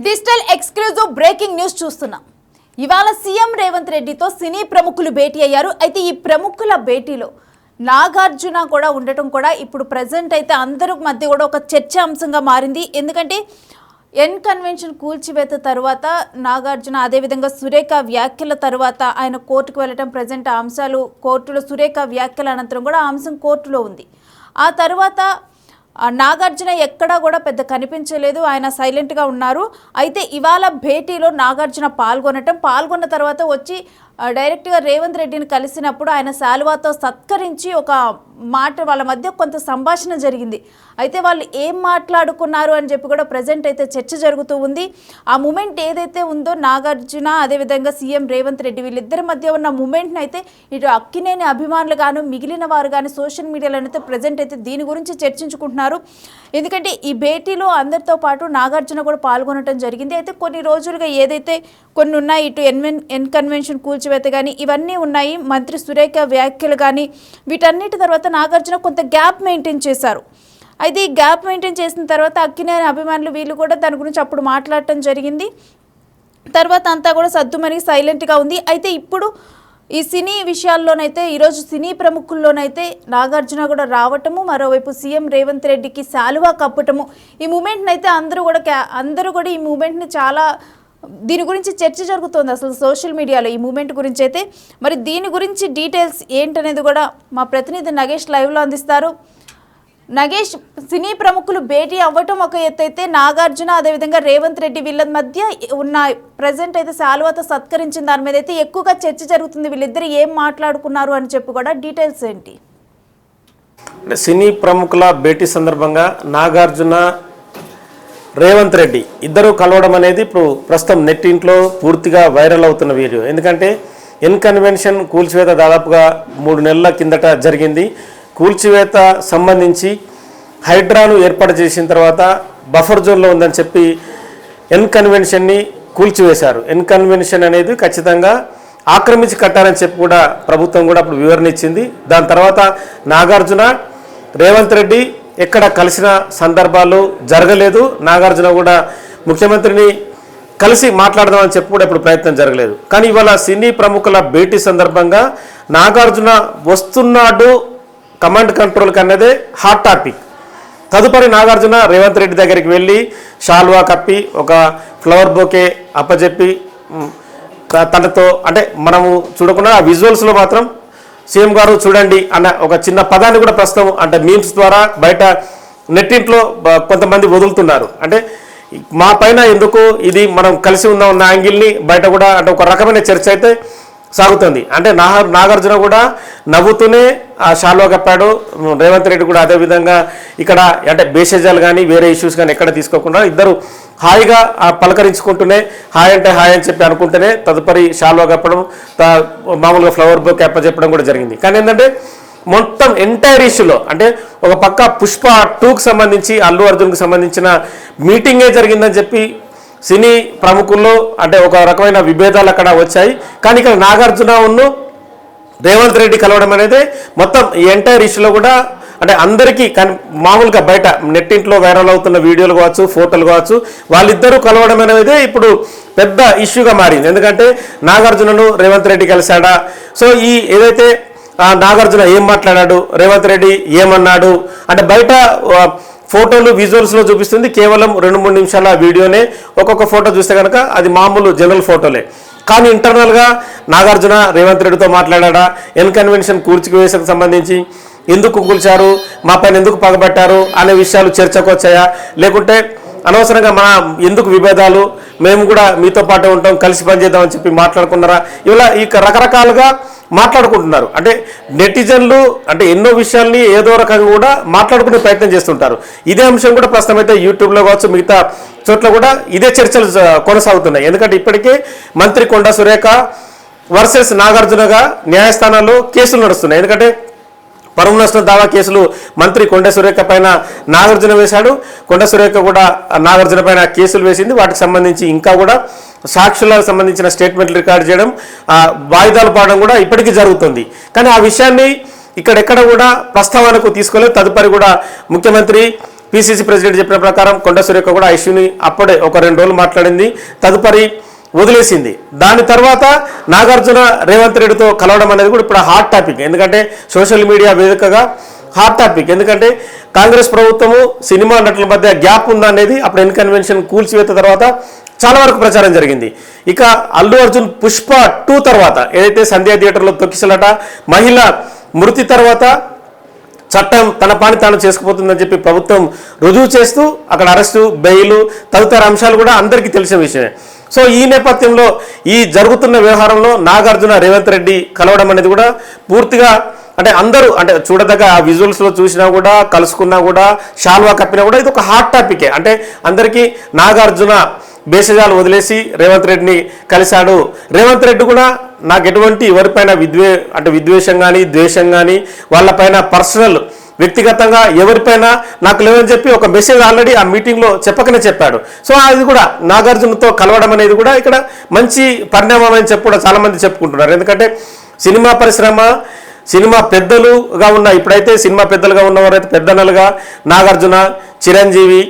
Digital exclusive breaking news చూస్తున్నాం. ఇవాళ CM Revanth రెడ్డితో సినీ ప్రముఖులు భేటీ అయ్యారు. అయితే ఈ ప్రముఖుల భేటీలో నాగార్జున కూడా ఉండటం కూడా ఇప్పుడు ప్రెజెంట్ అయితే అందరి మధ్య కూడా ఒక చర్చాంశంగా మారింది. ఎందుకంటే ఎన్ కన్వెన్షన్ కూల్చివేత తర్వాత నాగార్జున అదేవిధంగా సురేఖ వ్యాఖ్యల తర్వాత ఆయన కోర్టుకు వెళ్ళటం, ప్రజెంట్ ఆ అంశాలు కోర్టులో సురేఖ వ్యాఖ్యల అనంతరం కూడా ఆ అంశం కోర్టులో ఉంది. ఆ తర్వాత నాగార్జున ఎక్కడా కూడా పెద్ద కనిపించలేదు, ఆయన సైలెంట్గా ఉన్నారు. అయితే ఇవాళ భేటీలో నాగార్జున పాల్గొన్న తర్వాత వచ్చి డైరెక్ట్గా రేవంత్ రెడ్డిని కలిసినప్పుడు ఆయన శాలువాతో సత్కరించి ఒక మాట వాళ్ళ మధ్య కొంత సంభాషణ జరిగింది. అయితే వాళ్ళు ఏం మాట్లాడుకున్నారు అని చెప్పి కూడా ప్రజెంట్ అయితే చర్చ జరుగుతూ ఉంది. ఆ మూమెంట్ ఏదైతే ఉందో నాగార్జున అదేవిధంగా సీఎం రేవంత్ రెడ్డి వీళ్ళిద్దరి మధ్య ఉన్న మూమెంట్ని అయితే ఇటు అక్కినేని అభిమానులు గాను మిగిలిన వారు కానీ సోషల్ మీడియాలో అయితే ప్రజెంట్ అయితే దీని గురించి చర్చించుకుంటున్నారు. ఎందుకంటే ఈ భేటీలో అందరితో పాటు నాగార్జున కూడా పాల్గొనడం జరిగింది. అయితే కొన్ని రోజులుగా ఏదైతే కొన్ని ఉన్నాయి, ఇటు ఎన్ కన్వెన్షన్ కూల్చివేత కానీ ఇవన్నీ ఉన్నాయి, మంత్రి సురేఖ వ్యాఖ్యలు కానీ, వీటన్నిటి తర్వాత నాగార్జున కొంత గ్యాప్ మెయింటైన్ చేశారు. అయితే ఈ గ్యాప్ మెయింటైన్ చేసిన తర్వాత అక్కినేని అభిమానులు వీళ్ళు కూడా దాని గురించి అప్పుడు మాట్లాడటం జరిగింది. తర్వాత అంతా కూడా సద్దుమణిగి సైలెంట్గా ఉంది. అయితే ఇప్పుడు ఈ సినీ విషయాల్లోనైతే ఈరోజు సినీ ప్రముఖుల్లోనైతే నాగార్జున కూడా రావటము, మరోవైపు సీఎం రేవంత్ రెడ్డికి శాలువా కప్పటము, ఈ మూమెంట్ని అయితే అందరూ కూడా ఈ మూమెంట్ని చాలా దీని గురించి చర్చ జరుగుతోంది అసలు సోషల్ మీడియాలో ఈ మూమెంట్ గురించి. అయితే మరి దీని గురించి డీటెయిల్స్ ఏంటనేది కూడా మా ప్రతినిధి నగేష్ లైవ్లో అందిస్తారు. నగేష్, సినీ ప్రముఖులు భేటీ అవ్వటం ఒక ఎత్తు అయితే నాగార్జున అదేవిధంగా రేవంత్ రెడ్డి వీళ్ళ మధ్య ఉన్న ప్రజెంట్ అయితే శాలువాతో సత్కరించిన దాని మీద అయితే ఎక్కువగా చర్చ జరుగుతుంది. వీళ్ళిద్దరు ఏం మాట్లాడుకున్నారు అని చెప్పి కూడా డీటెయిల్స్ ఏంటి? సినీ ప్రముఖుల భేటీ సందర్భంగా నాగార్జున రేవంత్ రెడ్డి ఇద్దరు కలవడం అనేది ఇప్పుడు ప్రస్తుతం నెట్టింట్లో పూర్తిగా వైరల్ అవుతున్న వీడియో. ఎందుకంటే ఎన్ కన్వెన్షన్ కూల్చివేత దాదాపుగా 3 నెలల కిందట జరిగింది. కూల్చివేత సంబంధించి హైడ్రాను ఏర్పాటు చేసిన తర్వాత బఫర్ జోన్లో ఉందని చెప్పి ఎన్ కన్వెన్షన్ని కూల్చివేశారు. ఎన్ కన్వెన్షన్ అనేది ఖచ్చితంగా ఆక్రమించి కట్టారని చెప్పి కూడా ప్రభుత్వం కూడా అప్పుడు వివరణ ఇచ్చింది. దాని తర్వాత నాగార్జున రేవంత్ రెడ్డి ఎక్కడ కలిసిన సందర్భాలు జరగలేదు. నాగార్జున కూడా ముఖ్యమంత్రిని కలిసి మాట్లాడదామని చెప్పి కూడా ఇప్పుడు ప్రయత్నం జరగలేదు. కానీ ఇవాళ సినీ ప్రముఖుల భేటీ సందర్భంగా నాగార్జున వస్తున్నాడు కమాండ్ కంట్రోల్కి అన్నదే హాట్ టాపిక్. తదుపరి నాగార్జున రేవంత్ రెడ్డి దగ్గరికి వెళ్ళి షాల్వా కప్పి ఒక ఫ్లవర్ బొకే అప్పచెప్పి తనతో, అంటే మనము చూడకుండా ఆ విజువల్స్లో మాత్రం సీఎం గారు చూడండి అన్న ఒక చిన్న పదాన్ని కూడా ప్రస్తుతం అంటే మీమ్స్ ద్వారా బయట నెట్టింట్లో కొంతమంది వదులుతున్నారు. అంటే మా పైన ఎందుకు ఇది మనం కలిసి ఉన్న యాంగిల్ని బయట కూడా అంటే ఒక రకమైన చర్చ అయితే సాగుతుంది. అంటే నాగార్జున కూడా నవ్వుతూనే ఆ షాల్వా కప్పాడు. రేవంత్ రెడ్డి కూడా అదేవిధంగా ఇక్కడ అంటే బేషజాలు కానీ వేరే ఇష్యూస్ కానీ ఎక్కడ తీసుకోకుండా ఇద్దరు హాయిగా పలకరించుకుంటూనే హాయ్ అంటే హాయ్ అని చెప్పి అనుకుంటేనే తదుపరి షాల్వా కప్పడం, మామూలుగా ఫ్లవర్ బొకే చెప్పడం కూడా జరిగింది. కానీ ఏంటంటే మొత్తం ఎంటైర్ ఇష్యూలో అంటే ఒక పక్క పుష్ప 2కి సంబంధించి అల్లు అర్జున్కి సంబంధించిన మీటింగే జరిగిందని చెప్పి సినీ ప్రముఖుల్లో అంటే ఒక రకమైన విభేదాలు అక్కడ వచ్చాయి. కానీ ఇక్కడ నాగార్జున రేవంత్ రెడ్డి కలవడం అనేది మొత్తం ఈ ఎంటైర్ ఇష్యూలో కూడా అంటే అందరికీ కానీ మామూలుగా బయట నెట్టింట్లో వైరల్ అవుతున్న వీడియోలు కావచ్చు, ఫోటోలు కావచ్చు, వాళ్ళిద్దరూ కలవడం అనేది ఇప్పుడు పెద్ద ఇష్యూగా మారింది. ఎందుకంటే నాగార్జునను రేవంత్ రెడ్డి కలిశాడా, సో ఈ ఏదైతే నాగార్జున ఏం మాట్లాడాడు, రేవంత్ రెడ్డి ఏమన్నాడు అంటే బయట ఫోటోలు విజువల్స్లో చూపిస్తుంది కేవలం 2-3 నిమిషాల వీడియోనే. ఒక్కొక్క ఫోటో చూస్తే కనుక అది మామూలు జనరల్ ఫోటోలే. కానీ ఇంటర్నల్గా నాగార్జున రేవంత్ రెడ్డితో మాట్లాడా, ఎన్ కన్వెన్షన్ కూల్చివేతకు సంబంధించి ఎందుకు కూల్చారు, మా పైన ఎందుకు పగబట్టారు అనే విషయాలు చర్చకు వచ్చాయా, లేకుంటే అనవసరంగా మన ఎందుకు విభేదాలు, మేము కూడా మీతో పాటు ఉంటాం కలిసి పనిచేద్దామని చెప్పి మాట్లాడుకున్నారా, ఇలా ఈ రకరకాలుగా మాట్లాడుకుంటున్నారు. అంటే నెటిజన్లు అంటే ఎన్నో విషయాల్ని ఏదో రకంగా కూడా మాట్లాడుకునే ప్రయత్నం చేస్తుంటారు. ఇదే అంశం కూడా ప్రస్తుతం అయితే యూట్యూబ్లో కావచ్చు మిగతా చోట్ల కూడా ఇదే చర్చలు కొనసాగుతున్నాయి. ఎందుకంటే ఇప్పటికే మంత్రి కొండ సురేఖ వర్సెస్ నాగార్జునగా న్యాయస్థానాల్లో కేసులు నడుస్తున్నాయి. ఎందుకంటే పరువు నష్టం దావా కేసులు మంత్రి కొండ సురేఖ పైన నాగార్జున వేశాడు, కొండ సురేఖ కూడా నాగార్జున పైన కేసులు వేసింది. వాటికి సంబంధించి ఇంకా కూడా సాక్షులకు సంబంధించిన స్టేట్మెంట్లు రికార్డ్ చేయడం, వాయిదాలు పడడం కూడా ఇప్పటికీ జరుగుతుంది. కానీ ఆ విషయాన్ని ఇక్కడెక్కడ కూడా ప్రస్తావనకు తీసుకోలేదు. తదుపరి కూడా ముఖ్యమంత్రి పిసిసి ప్రెసిడెంట్ చెప్పిన ప్రకారం కొండ సురేఖ కూడా ఆ ఇష్యూని అప్పుడే ఒక 2 రోజులు మాట్లాడింది, తదుపరి వదిలేసింది. దాని తర్వాత నాగార్జున రేవంత్ రెడ్డితో కలవడం అనేది కూడా ఇప్పుడు హాట్ టాపిక్. ఎందుకంటే సోషల్ మీడియా వేదికగా హాట్ టాపిక్. ఎందుకంటే కాంగ్రెస్ ప్రభుత్వము సినిమా నటుల మధ్య గ్యాప్ ఉందనేది అప్పుడు కన్వెన్షన్ కూల్చివేత తర్వాత చాలా వరకు ప్రచారం జరిగింది. ఇక అల్లు అర్జున్ పుష్ప 2 తర్వాత ఏదైతే సంధ్యా థియేటర్లో తొక్కిసలాట, మహిళ మృతి తర్వాత చట్టం తన పని తాను చేసుకుపోతుందని చెప్పి ప్రభుత్వం రుజువు చేస్తూ అక్కడ అరెస్టు, బెయిల్ తదితర అంశాలు కూడా అందరికీ తెలిసిన విషయమే. సో ఈ నేపథ్యంలో ఈ జరుగుతున్న వ్యవహారంలో నాగార్జున రేవంత్ రెడ్డి కలవడం అనేది కూడా పూర్తిగా అంటే అందరూ అంటే చూడదగ్గ ఆ విజువల్స్లో చూసినా కూడా, కలుసుకున్నా కూడా, షాల్వా కప్పినా కూడా ఇది ఒక హాట్ టాపికే. అంటే అందరికీ నాగార్జున భేషజాలు వదిలేసి రేవంత్ రెడ్డిని కలిశాడు. రేవంత్ రెడ్డి కూడా నాకు ఎటువంటి ఎవరిపైన విద్వేషం కానీ ద్వేషం కానీ వాళ్ళపైన పర్సనల్ వ్యక్తిగతంగా ఎవరిపైన నాకు లేవని చెప్పి ఒక మెసేజ్ ఆల్రెడీ ఆ మీటింగ్లో చెప్పకనే చెప్పాడు. సో అది కూడా నాగార్జునతో కలవడం అనేది కూడా ఇక్కడ మంచి పరిణామం అని చెప్పి కూడా చాలామంది చెప్పుకుంటున్నారు. ఎందుకంటే సినిమా పరిశ్రమ, సినిమా పెద్దలుగా ఉన్న ఇప్పుడైతే సినిమా పెద్దలుగా ఉన్నవారైతే పెద్దన్నలుగా నాగార్జున, చిరంజీవి,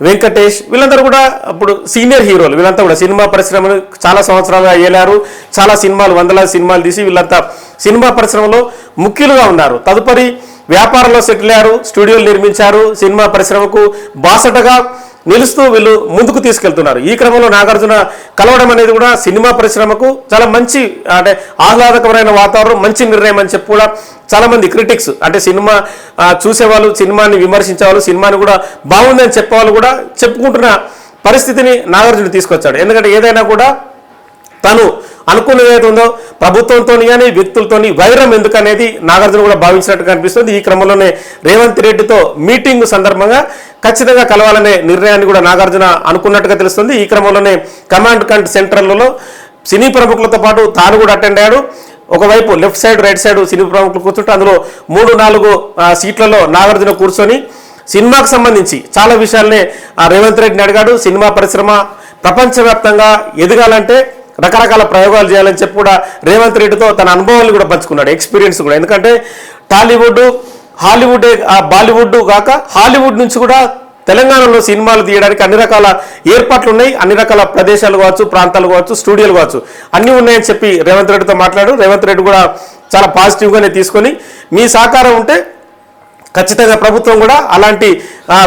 వెంకటేష్ వీళ్ళందరూ కూడా ఇప్పుడు సీనియర్ హీరోలు. వీళ్ళంతా కూడా సినిమా పరిశ్రమను చాలా సంవత్సరాలుగా ఏలారు, చాలా సినిమాలు, వందలాది సినిమాలు తీసి వీళ్ళంతా సినిమా పరిశ్రమలో ముఖ్యులుగా ఉన్నారు. తదుపరి వ్యాపారంలో సెటిల్ అయ్యారు, స్టూడియోలు నిర్మించారు, సినిమా పరిశ్రమకు బాసటగా నిలుస్తూ వీళ్ళు ముందుకు తీసుకెళ్తున్నారు. ఈ క్రమంలో నాగార్జున కలవడం అనేది కూడా సినిమా పరిశ్రమకు చాలా మంచి అంటే ఆహ్లాదకరమైన వాతావరణం, మంచి నిర్ణయం అని చెప్పి కూడా చాలామంది క్రిటిక్స్ అంటే సినిమా చూసేవాళ్ళు, సినిమాని విమర్శించేవాళ్ళు, సినిమాని కూడా బాగుందని చెప్పేవాళ్ళు కూడా చెప్పుకుంటున్న పరిస్థితిని నాగార్జున తీసుకొచ్చాడు. ఎందుకంటే ఏదైనా కూడా తను అనుకున్నది ఏదైతే ఉందో ప్రభుత్వంతో కానీ వ్యక్తులతోని వైరం ఎందుకనేది నాగార్జున కూడా భావించినట్టు కనిపిస్తుంది. ఈ క్రమంలోనే రేవంత్ రెడ్డితో మీటింగ్ సందర్భంగా ఖచ్చితంగా కలవాలనే నిర్ణయాన్ని కూడా నాగార్జున అనుకున్నట్టుగా తెలుస్తుంది. ఈ క్రమంలోనే కమాండ్ కంట్ సెంటర్లలో సినీ ప్రముఖులతో పాటు తాను కూడా అటెండ్ అయ్యాడు. ఒకవైపు లెఫ్ట్ సైడ్, రైట్ సైడ్ సినీ ప్రముఖులు కూర్చుంటే అందులో 3-4 సీట్లలో నాగార్జున కూర్చొని సినిమాకు సంబంధించి చాలా విషయాలనే రేవంత్ రెడ్డిని అడిగాడు. సినిమా పరిశ్రమ ప్రపంచవ్యాప్తంగా ఎదగాలంటే రకరకాల ప్రయోగాలు చేయాలని చెప్పి కూడా రేవంత్ రెడ్డితో తన అనుభవాలను కూడా పంచుకున్నాడు, ఎక్స్పీరియన్స్ కూడా. ఎందుకంటే టాలీవుడ్, హాలీవుడ్, బాలీవుడ్ కాక హాలీవుడ్ నుంచి కూడా తెలంగాణలో సినిమాలు తీయడానికి అన్ని రకాల ఏర్పాట్లు ఉన్నాయి. అన్ని రకాల ప్రదేశాలు కావచ్చు, ప్రాంతాలు కావచ్చు, స్టూడియోలు కావచ్చు, అన్నీ ఉన్నాయని చెప్పి రేవంత్ రెడ్డితో మాట్లాడు. రేవంత్ రెడ్డి కూడా చాలా పాజిటివ్గానే తీసుకొని మీ సహకారం ఉంటే ఖచ్చితంగా ప్రభుత్వం కూడా అలాంటి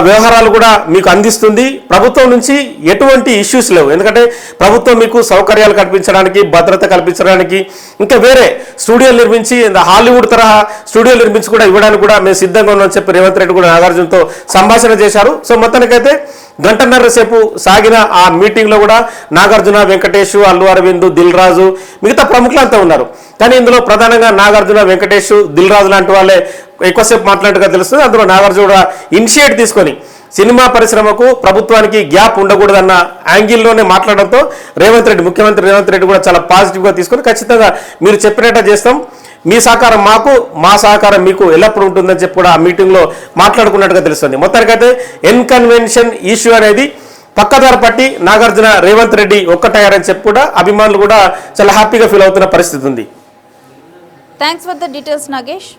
వ్యవహారాలు కూడా మీకు అందిస్తుంది. ప్రభుత్వం నుంచి ఎటువంటి ఇష్యూస్ లేవు. ఎందుకంటే ప్రభుత్వం మీకు సౌకర్యాలు కల్పించడానికి, భద్రత కల్పించడానికి, ఇంకా వేరే స్టూడియోలు నిర్మించి హాలీవుడ్ తరహా స్టూడియోలు నిర్మించి కూడా ఇవ్వడానికి కూడా మేము సిద్ధంగా ఉన్నామని చెప్పి రేవంత్ రెడ్డి కూడా నాగార్జునతో సంభాషణ చేశారు. సో మొత్తానికైతే 1.5 గంటల సేపు సాగిన ఆ మీటింగ్లో కూడా నాగార్జున, వెంకటేష్, అల్లు అరవింద్, దిల్ రాజు మిగతా ప్రముఖులంతా ఉన్నారు. కానీ ఇందులో ప్రధానంగా నాగార్జున, వెంకటేష్, దిల్ రాజు లాంటి వాళ్ళే ఎక్కువసేపు మాట్లాడినట్టుగా తెలుస్తుంది. అందులో నాగార్జున కూడా ఇనిషియేట్ తీసుకొని సినిమా పరిశ్రమకు ప్రభుత్వానికి గ్యాప్ ఉండకూడదన్న యాంగిల్లోనే మాట్లాడడంతో ముఖ్యమంత్రి రేవంత్ రెడ్డి కూడా చాలా పాజిటివ్గా తీసుకొని ఖచ్చితంగా మీరు చెప్పినట్టు చేస్తాం, మీ సహకారం మాకు, మా సహకారం మీకు ఎల్లప్పుడూ ఉంటుందని చెప్పి కూడా ఆ మీటింగ్లో మాట్లాడుకున్నట్టుగా తెలుస్తుంది. మొత్తానికైతే కన్వెన్షన్ ఇష్యూ అనేది పక్కదారి పట్టి నాగార్జున, రేవంత్ రెడ్డి ఒక్కటయ్యారని చెప్పి కూడా అభిమానులు కూడా చాలా హ్యాపీగా ఫీల్ అవుతున్న పరిస్థితి ఉంది. Thanks for the details Nagesh.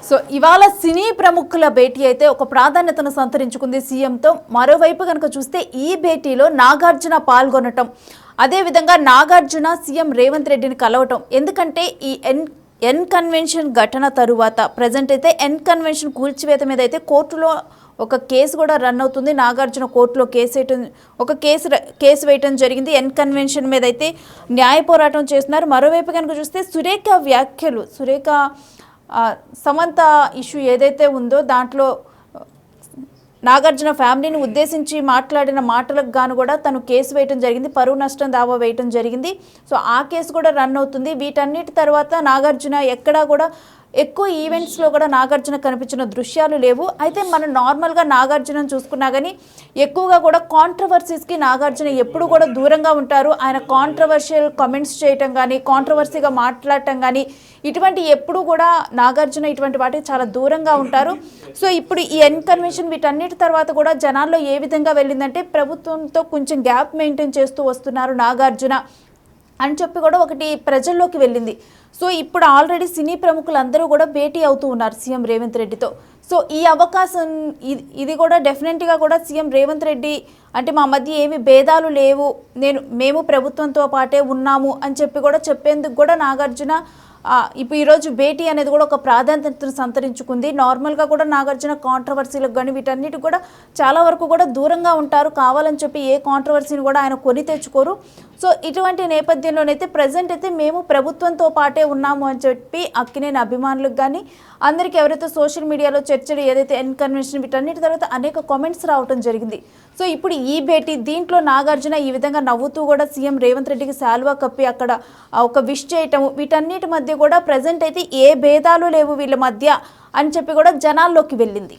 So ఇవాళ సినీ ప్రముఖుల భేటీ అయితే ఒక ప్రాధాన్యతను సంతరించుకుంది సీఎంతో. మరోవైపు కనుక చూస్తే ఈ భేటీలో నాగార్జున పాల్గొనటం, అదేవిధంగా నాగార్జున సీఎం రేవంత్ రెడ్డిని కలవటం. ఎందుకంటే ఈ ఎన్ కన్వెన్షన్ ఘటన తరువాత ప్రజెంట్ అయితే కన్వెన్షన్ కూల్చివేత మీద అయితే కోర్టులో ఒక కేసు కూడా రన్ అవుతుంది. నాగార్జున కోర్టులో కేసు వేయటం జరిగింది. కన్వెన్షన్ మీద అయితే న్యాయ పోరాటం చేస్తున్నారు. మరోవైపు కనుక చూస్తే సురేఖ వ్యాఖ్యలు, సమంత ఇష్యూ ఏదైతే ఉందో దాంట్లో నాగార్జున ఫ్యామిలీని ఉద్దేశించి మాట్లాడిన మాటలకు గాను కూడా తను కేసు వేయటం జరిగింది, పరువు నష్టం దావా వేయటం జరిగింది. సో ఆ కేసు కూడా రన్ అవుతుంది. వీటన్నిటి తర్వాత నాగార్జున ఎక్కడా కూడా ఎక్కువ ఈవెంట్స్లో కూడా నాగార్జున కనిపించిన దృశ్యాలు లేవు. అయితే మనం నార్మల్గా నాగార్జునను చూసుకున్నా కానీ ఎక్కువగా కూడా కాంట్రవర్సీస్కి నాగార్జున ఎప్పుడు కూడా దూరంగా ఉంటారు. ఆయన కాంట్రవర్షియల్ కమెంట్స్ చేయటం కానీ, కాంట్రవర్సీగా మాట్లాడటం కానీ ఇటువంటి ఎప్పుడు కూడా నాగార్జున ఇటువంటి వాటికి చాలా దూరంగా ఉంటారు. సో ఇప్పుడు ఈ కన్వెన్షన్ వీటన్నిటి తర్వాత కూడా జనాల్లో ఏ విధంగా వెళ్ళిందంటే ప్రభుత్వంతో కొంచెం గ్యాప్ మెయింటైన్ చేస్తూ వస్తున్నారు నాగార్జున అని చెప్పి కూడా ఒకటి ప్రజల్లోకి వెళ్ళింది. సో ఇప్పుడు ఆల్రెడీ సినీ ప్రముఖులందరూ కూడా భేటీ అవుతూ ఉన్నారు సీఎం రేవంత్ రెడ్డితో. సో ఈ అవకాశం ఇది కూడా డెఫినెట్గా కూడా సీఎం రేవంత్ రెడ్డి అంటే మా మధ్య ఏమి భేదాలు లేవు, మేము ప్రభుత్వంతో పాటే ఉన్నాము అని చెప్పి కూడా చెప్పేందుకు కూడా నాగార్జున ఇప్పుడు ఈరోజు భేటీ అనేది కూడా ఒక ప్రాధాన్యతను సంతరించుకుంది. నార్మల్గా కూడా నాగార్జున కాంట్రవర్సీలకు కానీ వీటన్నిటి కూడా చాలా వరకు కూడా దూరంగా ఉంటారు. కావాలని చెప్పి ఏ కాంట్రవర్సీని కూడా ఆయన కొని తెచ్చుకోరు. సో ఇటువంటి నేపథ్యంలోనైతే ప్రజెంట్ అయితే మేము ప్రభుత్వంతో పాటే ఉన్నాము అని చెప్పి అక్కినేని అభిమానులకు కానీ అందరికీ ఎవరైతే సోషల్ మీడియాలో చర్చలు ఏదైతే కన్వెన్షన్ వీటన్నిటి తర్వాత అనేక కామెంట్స్ రావడం జరిగింది. సో ఇప్పుడు ఈ భేటీ దీంట్లో నాగార్జున ఈ విధంగా నవ్వుతూ కూడా సీఎం రేవంత్ రెడ్డికి శాల్వా కప్పి అక్కడ ఒక విష్ చేయటము వీటన్నిటి మధ్య కూడా ప్రజెంట్ అయితే ఏ భేదాలు లేవు వీళ్ళ మధ్య అని చెప్పి కూడా జనాల్లోకి వెళ్ళింది.